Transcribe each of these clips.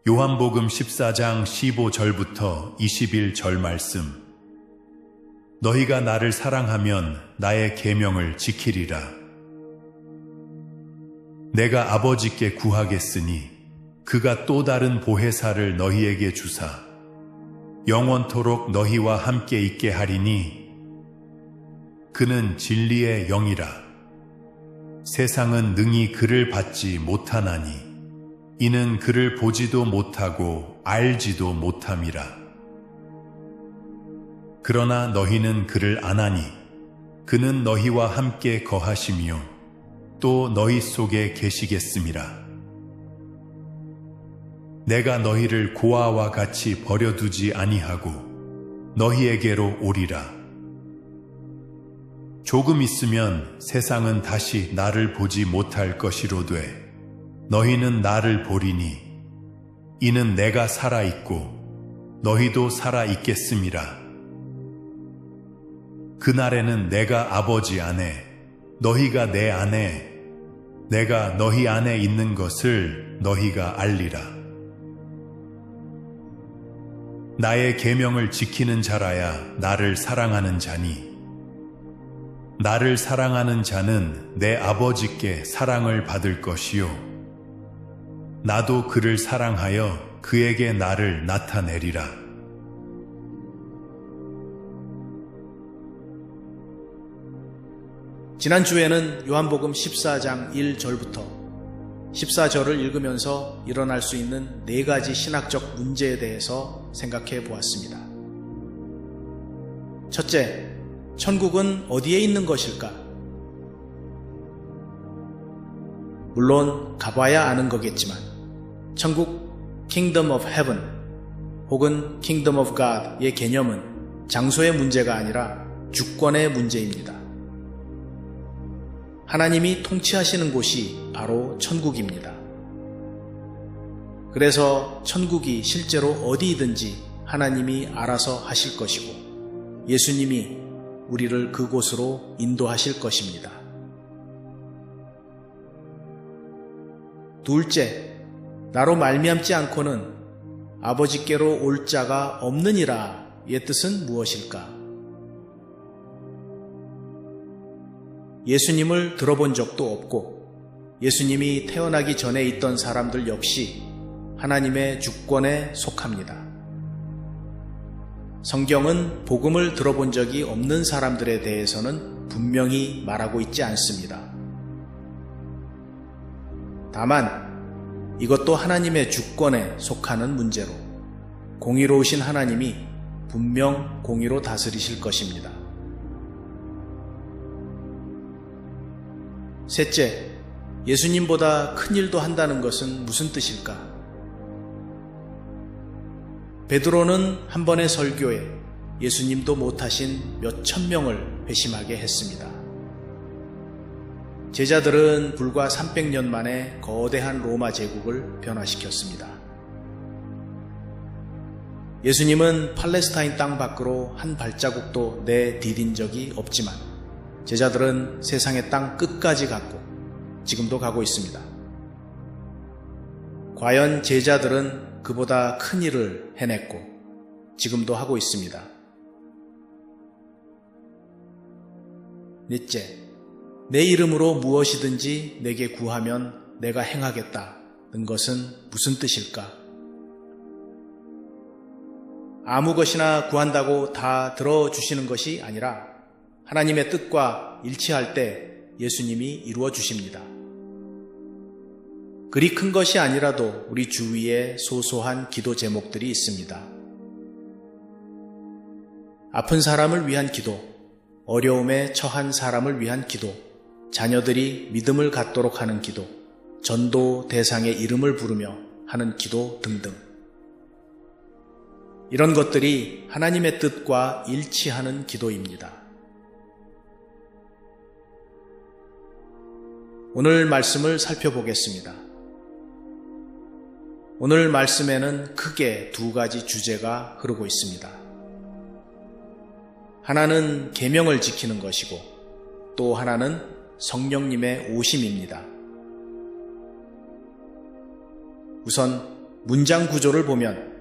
요한복음 14장 15절부터 21절 말씀. 너희가 나를 사랑하면 나의 계명을 지키리라. 내가 아버지께 구하겠으니 그가 또 다른 보혜사를 너희에게 주사 영원토록 너희와 함께 있게 하리니 그는 진리의 영이라. 세상은 능히 그를 받지 못하나니 이는 그를 보지도 못하고 알지도 못함이라. 그러나 너희는 그를 아나니 그는 너희와 함께 거하시며 또 너희 속에 계시겠음이라. 내가 너희를 고아와 같이 버려두지 아니하고 너희에게로 오리라. 조금 있으면 세상은 다시 나를 보지 못할 것이로되 너희는 나를 보리니 이는 내가 살아있고 너희도 살아있겠음이라. 그날에는 내가 아버지 안에 너희가 내 안에 내가 너희 안에 있는 것을 너희가 알리라. 나의 계명을 지키는 자라야 나를 사랑하는 자니 나를 사랑하는 자는 내 아버지께 사랑을 받을 것이요 나도 그를 사랑하여 그에게 나를 나타내리라. 지난주에는 요한복음 14장 1절부터 14절을 읽으면서 일어날 수 있는 4가지 신학적 문제에 대해서 생각해 보았습니다. 첫째, 천국은 어디에 있는 것일까? 물론 가봐야 아는 거겠지만 천국 Kingdom of Heaven 혹은 Kingdom of God의 개념은 장소의 문제가 아니라 주권의 문제입니다. 하나님이 통치하시는 곳이 바로 천국입니다. 그래서 천국이 실제로 어디이든지 하나님이 알아서 하실 것이고 예수님이 우리를 그곳으로 인도하실 것입니다. 둘째, 나로 말미암지 않고는 아버지께로 올 자가 없느니라의 뜻은 무엇일까? 예수님을 들어본 적도 없고 예수님이 태어나기 전에 있던 사람들 역시 하나님의 주권에 속합니다. 성경은 복음을 들어본 적이 없는 사람들에 대해서는 분명히 말하고 있지 않습니다. 다만 이것도 하나님의 주권에 속하는 문제로 공의로우신 하나님이 분명 공의로 다스리실 것입니다. 셋째, 예수님보다 큰 일도 한다는 것은 무슨 뜻일까? 베드로는 한 번의 설교에 예수님도 못하신 몇천 명을 회심하게 했습니다. 제자들은 불과 300년 만에 거대한 로마 제국을 변화시켰습니다. 예수님은 팔레스타인 땅 밖으로 한 발자국도 내디딘 적이 없지만 제자들은 세상의 땅 끝까지 갔고 지금도 가고 있습니다. 과연 제자들은 그보다 큰 일을 해냈고 지금도 하고 있습니다. 넷째, 내 이름으로 무엇이든지 내게 구하면 내가 행하겠다는 것은 무슨 뜻일까? 아무 것이나 구한다고 다 들어주시는 것이 아니라 하나님의 뜻과 일치할 때 예수님이 이루어 주십니다. 그리 큰 것이 아니라도 우리 주위에 소소한 기도 제목들이 있습니다. 아픈 사람을 위한 기도, 어려움에 처한 사람을 위한 기도, 자녀들이 믿음을 갖도록 하는 기도, 전도 대상의 이름을 부르며 하는 기도 등등. 이런 것들이 하나님의 뜻과 일치하는 기도입니다. 오늘 말씀을 살펴보겠습니다. 오늘 말씀에는 크게 2가지 주제가 흐르고 있습니다. 하나는 계명을 지키는 것이고 또 하나는 성령님의 오심입니다. 우선 문장 구조를 보면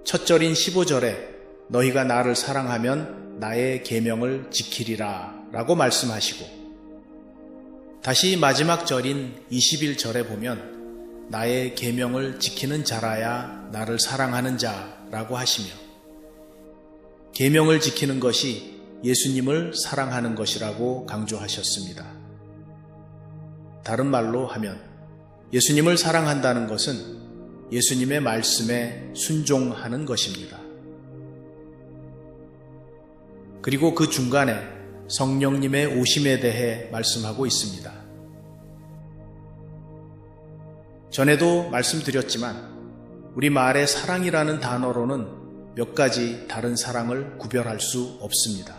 첫 절인 15절에 너희가 나를 사랑하면 나의 계명을 지키리라 라고 말씀하시고, 다시 마지막 절인 21절에 보면 나의 계명을 지키는 자라야 나를 사랑하는 자라고 하시며, 계명을 지키는 것이 예수님을 사랑하는 것이라고 강조하셨습니다. 다른 말로 하면 예수님을 사랑한다는 것은 예수님의 말씀에 순종하는 것입니다. 그리고 그 중간에 성령님의 오심에 대해 말씀하고 있습니다. 전에도 말씀드렸지만 우리 말의 사랑이라는 단어로는 몇 가지 다른 사랑을 구별할 수 없습니다.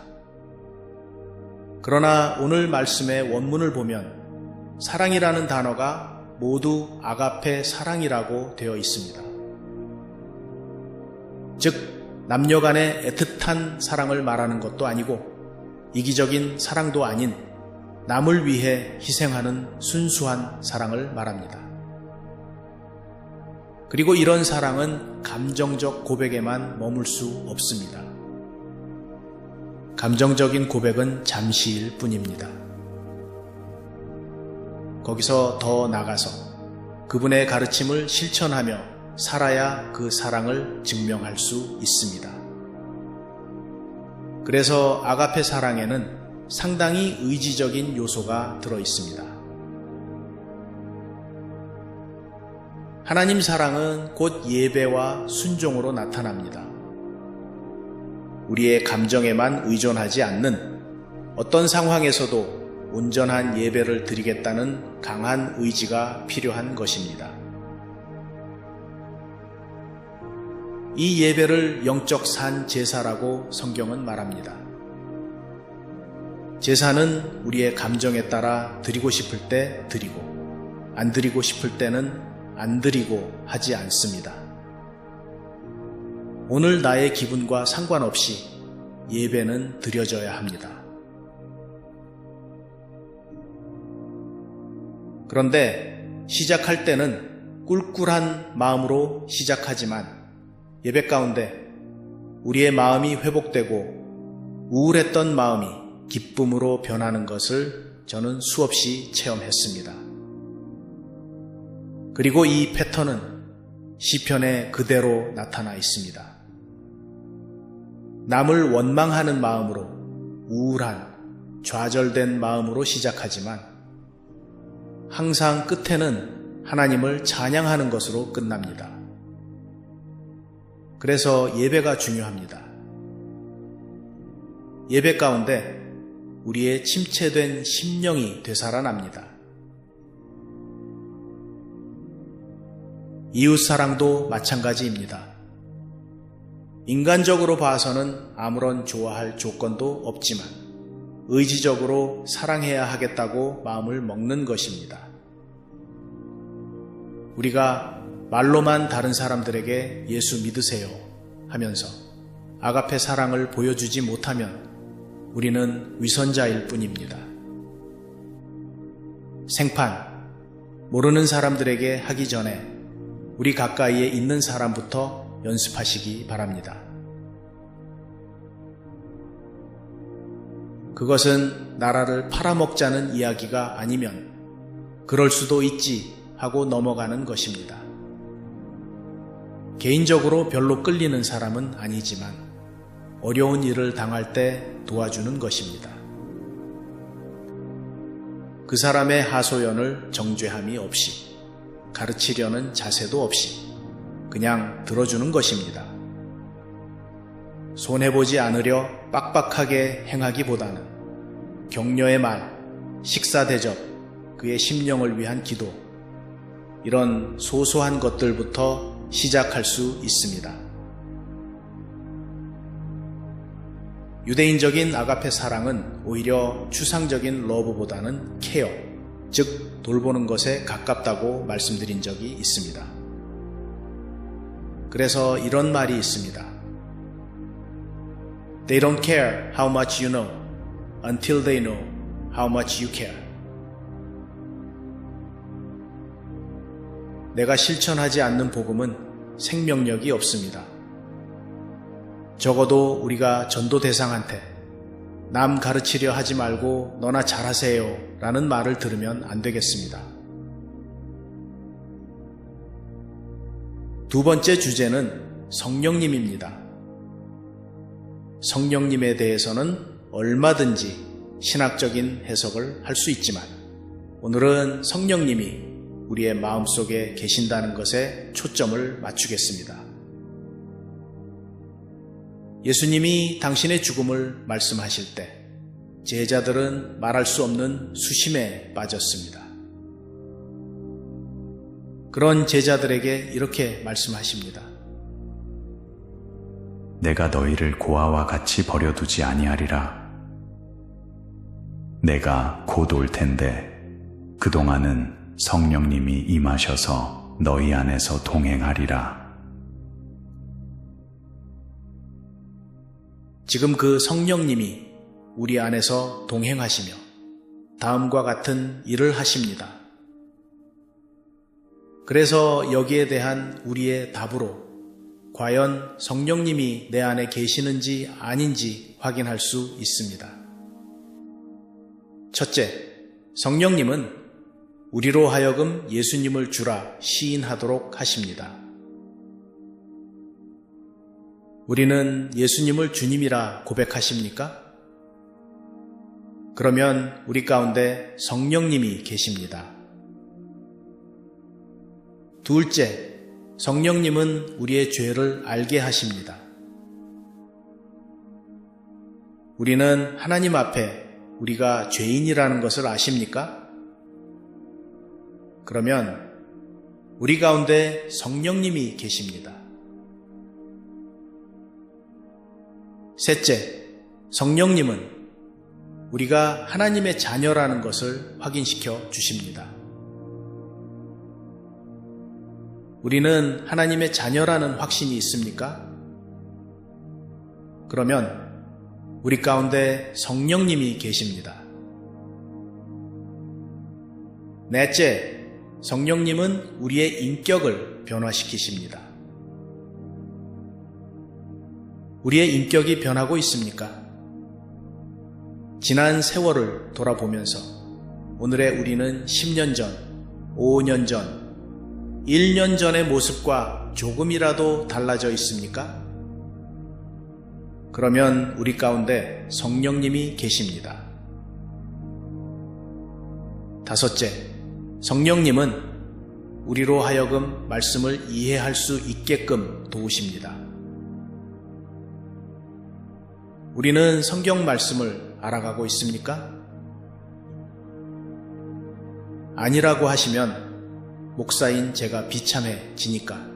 그러나 오늘 말씀의 원문을 보면 사랑이라는 단어가 모두 아가페 사랑이라고 되어 있습니다. 즉, 남녀 간의 애틋한 사랑을 말하는 것도 아니고 이기적인 사랑도 아닌 남을 위해 희생하는 순수한 사랑을 말합니다. 그리고 이런 사랑은 감정적 고백에만 머물 수 없습니다. 감정적인 고백은 잠시일 뿐입니다. 거기서 더 나가서 그분의 가르침을 실천하며 살아야 그 사랑을 증명할 수 있습니다. 그래서 아가페 사랑에는 상당히 의지적인 요소가 들어 있습니다. 하나님 사랑은 곧 예배와 순종으로 나타납니다. 우리의 감정에만 의존하지 않는 어떤 상황에서도 온전한 예배를 드리겠다는 강한 의지가 필요한 것입니다. 이 예배를 영적 산 제사라고 성경은 말합니다. 제사는 우리의 감정에 따라 드리고 싶을 때 드리고 안 드리고 싶을 때는 안 드리고 하지 않습니다. 오늘 나의 기분과 상관없이 예배는 드려져야 합니다. 그런데 시작할 때는 꿀꿀한 마음으로 시작하지만 예배 가운데 우리의 마음이 회복되고 우울했던 마음이 기쁨으로 변하는 것을 저는 수없이 체험했습니다. 그리고 이 패턴은 시편에 그대로 나타나 있습니다. 남을 원망하는 마음으로, 우울한, 좌절된 마음으로 시작하지만 항상 끝에는 하나님을 찬양하는 것으로 끝납니다. 그래서 예배가 중요합니다. 예배 가운데 우리의 침체된 심령이 되살아납니다. 이웃사랑도 마찬가지입니다. 인간적으로 봐서는 아무런 좋아할 조건도 없지만 의지적으로 사랑해야 하겠다고 마음을 먹는 것입니다. 우리가 말로만 다른 사람들에게 예수 믿으세요 하면서 아가페 사랑을 보여주지 못하면 우리는 위선자일 뿐입니다. 생판, 모르는 사람들에게 하기 전에 우리 가까이에 있는 사람부터 연습하시기 바랍니다. 그것은 나라를 팔아먹자는 이야기가 아니면 그럴 수도 있지 하고 넘어가는 것입니다. 개인적으로 별로 끌리는 사람은 아니지만 어려운 일을 당할 때 도와주는 것입니다. 그 사람의 하소연을 정죄함이 없이, 가르치려는 자세도 없이 그냥 들어주는 것입니다. 손해보지 않으려 빡빡하게 행하기보다는 격려의 말, 식사 대접, 그의 심령을 위한 기도, 이런 소소한 것들부터 시작할 수 있습니다. 유대인적인 아가페 사랑은 오히려 추상적인 러브보다는 케어, 즉 돌보는 것에 가깝다고 말씀드린 적이 있습니다. 그래서 이런 말이 있습니다. They don't care how much you know until they know how much you care. 내가 실천하지 않는 복음은 생명력이 없습니다. 적어도 우리가 전도 대상한테 남 가르치려 하지 말고 너나 잘하세요 라는 말을 들으면 안 되겠습니다. 두 번째 주제는 성령님입니다. 성령님에 대해서는 얼마든지 신학적인 해석을 할 수 있지만 오늘은 성령님이 우리의 마음속에 계신다는 것에 초점을 맞추겠습니다. 예수님이 당신의 죽음을 말씀하실 때 제자들은 말할 수 없는 수심에 빠졌습니다. 그런 제자들에게 이렇게 말씀하십니다. 내가 너희를 고아와 같이 버려두지 아니하리라. 내가 곧 올 텐데 그동안은 성령님이 임하셔서 너희 안에서 동행하리라. 지금 그 성령님이 우리 안에서 동행하시며 다음과 같은 일을 하십니다. 그래서 여기에 대한 우리의 답으로 과연 성령님이 내 안에 계시는지 아닌지 확인할 수 있습니다. 첫째, 성령님은 우리로 하여금 예수님을 주라 시인하도록 하십니다. 우리는 예수님을 주님이라 고백하십니까? 그러면 우리 가운데 성령님이 계십니다. 둘째, 성령님은 우리의 죄를 알게 하십니다. 우리는 하나님 앞에 우리가 죄인이라는 것을 아십니까? 그러면 우리 가운데 성령님이 계십니다. 셋째, 성령님은 우리가 하나님의 자녀라는 것을 확인시켜 주십니다. 우리는 하나님의 자녀라는 확신이 있습니까? 그러면 우리 가운데 성령님이 계십니다. 넷째, 성령님은 우리의 인격을 변화시키십니다. 우리의 인격이 변하고 있습니까? 지난 세월을 돌아보면서 오늘의 우리는 10년 전, 5년 전, 1년 전의 모습과 조금이라도 달라져 있습니까? 그러면 우리 가운데 성령님이 계십니다. 다섯째, 성령님은 우리로 하여금 말씀을 이해할 수 있게끔 도우십니다. 우리는 성경 말씀을 알아가고 있습니까? 아니라고 하시면 목사인 제가 비참해지니까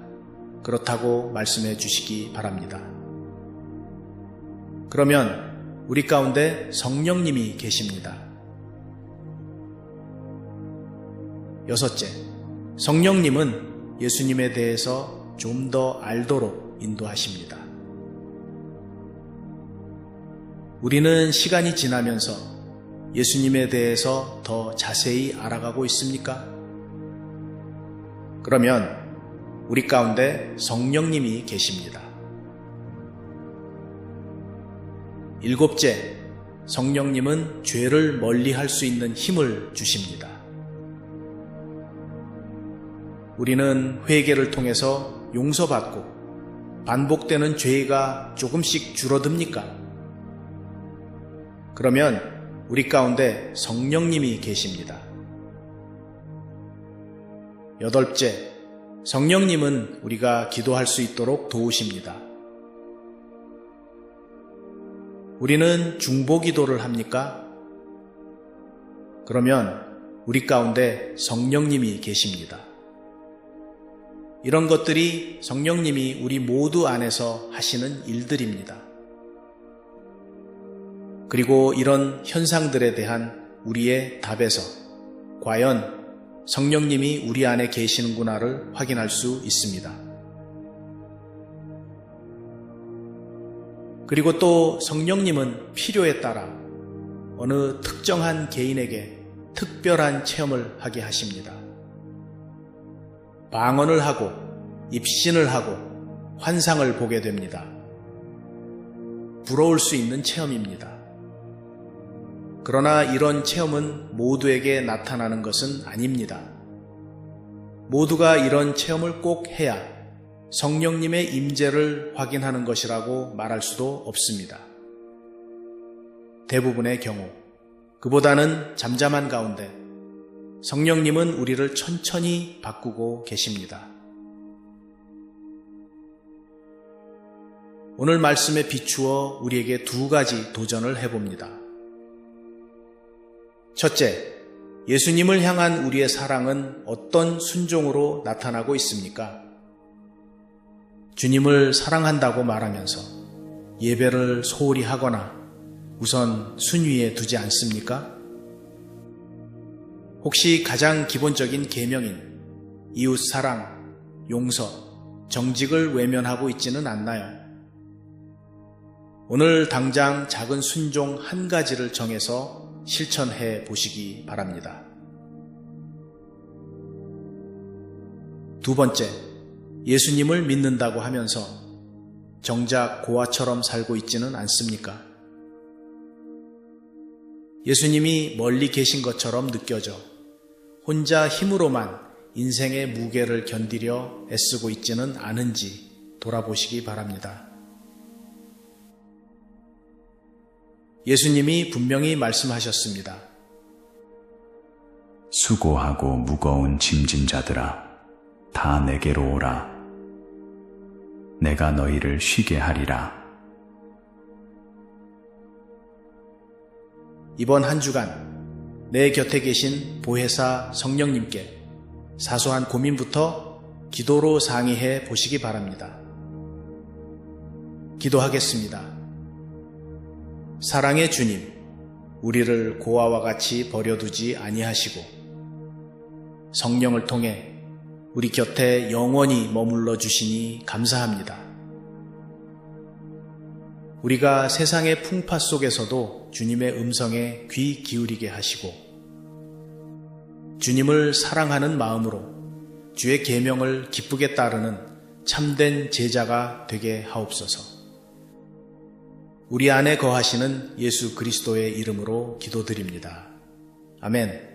그렇다고 말씀해 주시기 바랍니다. 그러면 우리 가운데 성령님이 계십니다. 여섯째, 성령님은 예수님에 대해서 좀 더 알도록 인도하십니다. 우리는 시간이 지나면서 예수님에 대해서 더 자세히 알아가고 있습니까? 그러면 우리 가운데 성령님이 계십니다. 일곱째, 성령님은 죄를 멀리할 수 있는 힘을 주십니다. 우리는 회개를 통해서 용서받고 반복되는 죄가 조금씩 줄어듭니까? 그러면 우리 가운데 성령님이 계십니다. 여덟째, 성령님은 우리가 기도할 수 있도록 도우십니다. 우리는 중보기도를 합니까? 그러면 우리 가운데 성령님이 계십니다. 이런 것들이 성령님이 우리 모두 안에서 하시는 일들입니다. 그리고 이런 현상들에 대한 우리의 답에서 과연 성령님이 우리 안에 계시는구나를 확인할 수 있습니다. 그리고 또 성령님은 필요에 따라 어느 특정한 개인에게 특별한 체험을 하게 하십니다. 방언을 하고 입신을 하고 환상을 보게 됩니다. 부러울 수 있는 체험입니다. 그러나 이런 체험은 모두에게 나타나는 것은 아닙니다. 모두가 이런 체험을 꼭 해야 성령님의 임재를 확인하는 것이라고 말할 수도 없습니다. 대부분의 경우 그보다는 잠잠한 가운데 성령님은 우리를 천천히 바꾸고 계십니다. 오늘 말씀에 비추어 우리에게 두 가지 도전을 해봅니다. 첫째, 예수님을 향한 우리의 사랑은 어떤 순종으로 나타나고 있습니까? 주님을 사랑한다고 말하면서 예배를 소홀히 하거나 우선 순위에 두지 않습니까? 혹시 가장 기본적인 계명인 이웃 사랑, 용서, 정직을 외면하고 있지는 않나요? 오늘 당장 작은 순종 한 가지를 정해서 실천해 보시기 바랍니다. 두 번째, 예수님을 믿는다고 하면서 정작 고아처럼 살고 있지는 않습니까? 예수님이 멀리 계신 것처럼 느껴져 혼자 힘으로만 인생의 무게를 견디려 애쓰고 있지는 않은지 돌아보시기 바랍니다. 예수님이 분명히 말씀하셨습니다. 수고하고 무거운 짐진 자들아, 다 내게로 오라. 내가 너희를 쉬게 하리라. 이번 한 주간 내 곁에 계신 보혜사 성령님께 사소한 고민부터 기도로 상의해 보시기 바랍니다. 기도하겠습니다. 사랑의 주님, 우리를 고아와 같이 버려두지 아니하시고 성령을 통해 우리 곁에 영원히 머물러 주시니 감사합니다. 우리가 세상의 풍파 속에서도 주님의 음성에 귀 기울이게 하시고 주님을 사랑하는 마음으로 주의 계명을 기쁘게 따르는 참된 제자가 되게 하옵소서. 우리 안에 거하시는 예수 그리스도의 이름으로 기도드립니다. 아멘.